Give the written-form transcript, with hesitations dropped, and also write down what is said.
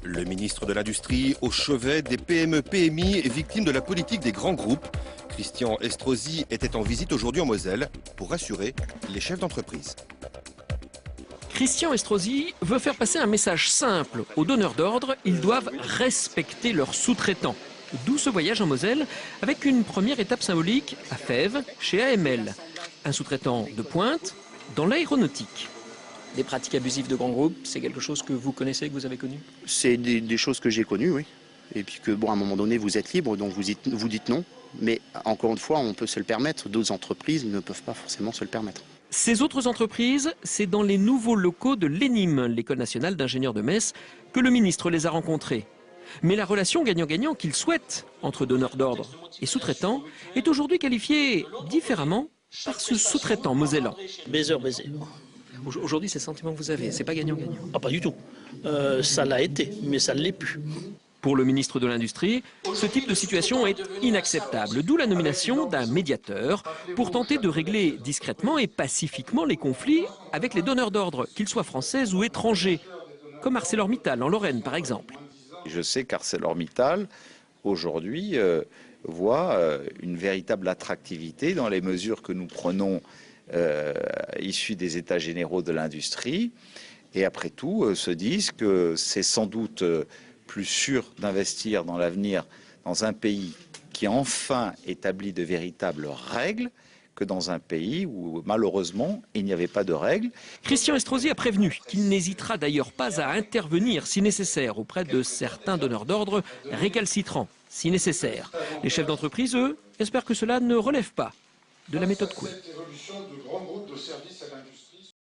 Le ministre de l'Industrie au chevet des PME-PMI victimes de la politique des grands groupes. Christian Estrosi était en visite aujourd'hui en Moselle pour rassurer les chefs d'entreprise. Christian Estrosi veut faire passer un message simple aux donneurs d'ordre. Ils doivent respecter leurs sous-traitants. D'où ce voyage en Moselle avec une première étape symbolique à Fèves, chez AML. Un sous-traitant de pointe dans l'aéronautique. Des pratiques abusives de grands groupes, c'est quelque chose que vous connaissez, que vous avez connu? C'est des choses que j'ai connues, oui. Et puis que, bon, à un moment donné, vous êtes libre, donc vous dites non. Mais encore une fois, on peut se le permettre. D'autres entreprises ne peuvent pas forcément se le permettre. Ces autres entreprises, c'est dans les nouveaux locaux de l'ENIM, l'École nationale d'ingénieurs de Metz, que le ministre les a rencontrés. Mais la relation gagnant-gagnant qu'il souhaite entre donneurs d'ordre et sous-traitants est aujourd'hui qualifiée différemment par ce sous-traitant mosellan. Baiser. Aujourd'hui, c'est le sentiment que vous avez, c'est pas gagnant-gagnant. Ah, pas du tout. Ça l'a été, mais ça ne l'est plus. Pour le ministre de l'Industrie, ce type de situation est inacceptable, d'où la nomination d'un médiateur pour tenter de régler discrètement et pacifiquement les conflits avec les donneurs d'ordre, qu'ils soient français ou étrangers, comme ArcelorMittal en Lorraine par exemple. Je sais qu'ArcelorMittal, aujourd'hui, voit une véritable attractivité dans les mesures que nous prenons issues des États généraux de l'industrie. Et après tout, se disent que c'est sans doute plus sûr d'investir dans l'avenir dans un pays qui enfin établit de véritables règles que dans un pays où, malheureusement, il n'y avait pas de règles. Christian Estrosi a prévenu qu'il n'hésitera d'ailleurs pas à intervenir si nécessaire auprès de certains donneurs d'ordre récalcitrants, si nécessaire. Les chefs d'entreprise, eux, espèrent que cela ne relève pas de la méthode Coué.